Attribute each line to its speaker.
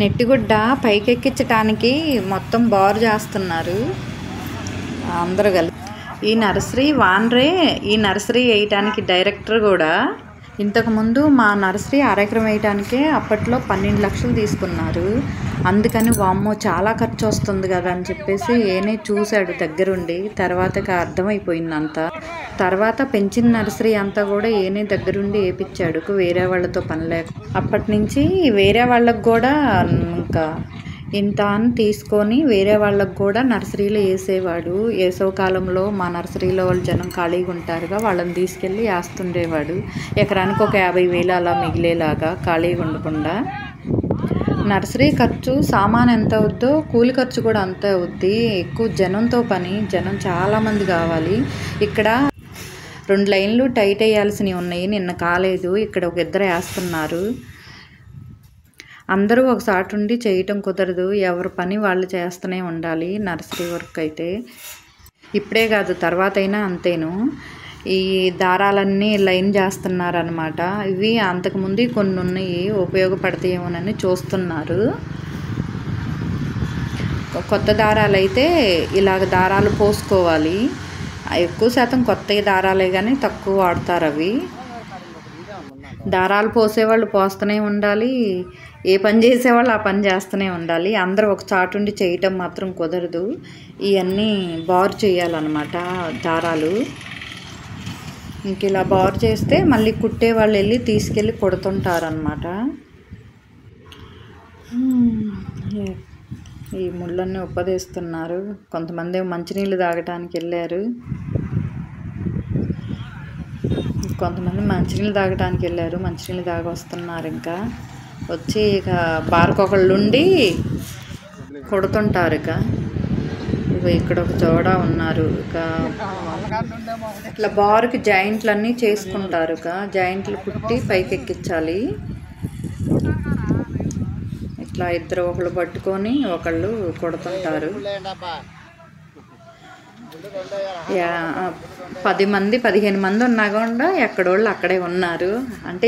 Speaker 1: నెట్టిగుడ్డ పైకెక్కించడానికి మొత్తం బారు చేస్తున్నారు అందరూ కలిసి. ఈ నర్సరీ వానరే ఈ నర్సరీ వేయటానికి డైరెక్టర్ కూడా. ఇంతకుముందు మా నర్సరీ అరెకరం వేయటానికే అప్పట్లో 12 లక్షలు తీసుకున్నారు. అందుకని వామ్మో చాలా ఖర్చు వస్తుంది కదా అని చెప్పేసి ఏనే చూశాడు దగ్గరుండి. తర్వాతకి అర్థమైపోయింది అంతా. తర్వాత పెంచిన నర్సరీ అంతా కూడా ఏనే దగ్గరుండి వేయించాడు, వేరే వాళ్ళతో పని లేక. అప్పటి నుంచి వేరే వాళ్ళకు కూడా ఇంకా ఇంత అని తీసుకొని వేరే వాళ్ళకు కూడా నర్సరీలో వేసేవాడు. వేసవ కాలంలో మా నర్సరీలో వాళ్ళు జనం ఖాళీగా ఉంటారుగా, వాళ్ళని తీసుకెళ్ళి వేస్తుండేవాడు. ఎకరానికి ఒక 50,000 అలా మిగిలేలాగా ఖాళీగా ఉండకుండా. నర్సరీ ఖర్చు సామాన్ ఎంత అవుద్దో కూలి ఖర్చు కూడా అంతే అవుద్ది. ఎక్కువ జనంతో పని, జనం చాలామంది కావాలి. ఇక్కడ 2 లైన్లు టైట్ వేయాల్సినవి ఉన్నాయి, నిన్న కాలేదు. ఇక్కడ ఒక 2 వేస్తున్నారు. అందరూ ఒకసారి ఉండి చేయటం కుదరదు, ఎవరి పని వాళ్ళు చేస్తూనే ఉండాలి నర్సరీ వర్క్ అయితే. ఇప్పుడే కాదు తర్వాత అయినా అంతేను. ఈ దారాలన్నీ లైన్ చేస్తున్నారనమాట. ఇవి అంతకుముందు కొన్ని ఉన్నాయి, ఉపయోగపడతాయేమోనని చూస్తున్నారు. కొత్త దారాలు అయితే ఇలాగ దారాలు పోసుకోవాలి. ఎక్కువ శాతం కొత్త దారాలే కానీ తక్కువ వాడతారు అవి. దారాలు పోసేవాళ్ళు పోస్తూనే ఉండాలి, ఏ పని చేసేవాళ్ళు ఆ పని చేస్తూనే ఉండాలి. అందరూ ఒక చాటుండి చేయటం మాత్రం కుదరదు. ఇవన్నీ బారు చేయాలన్నమాట దారాలు. ఇంక ఇలా బారు చేస్తే మళ్ళీ కుట్టే వాళ్ళు వెళ్ళి తీసుకెళ్ళి కుడుతుంటారనమాట. ఈ ముళ్ళన్నీ ఉప్పదీస్తున్నారు. కొంతమంది మంచినీళ్ళు తాగటానికి వెళ్ళారు, కొంతమంది మంచినీళ్ళు తాగి వస్తున్నారు. ఇంకా వచ్చి ఇక బార్కొకళ్ళు ఉండి కొడుతుంటారు. ఇక ఇక్కడ ఒక జోడా ఉన్నారు. ఇక ఇట్లా బారుకి జాయింట్లు అన్నీ చేసుకుంటారు. ఇక జాయింట్లు కుట్టి పైకి ఎక్కించాలి. ఇట్లా ఇద్దరు ఒకళ్ళు పట్టుకొని ఒకళ్ళు కొడుతుంటారు. 10 మంది 15 మంది ఉన్నా కూడా ఎక్కడోళ్ళు అక్కడే ఉన్నారు. అంటే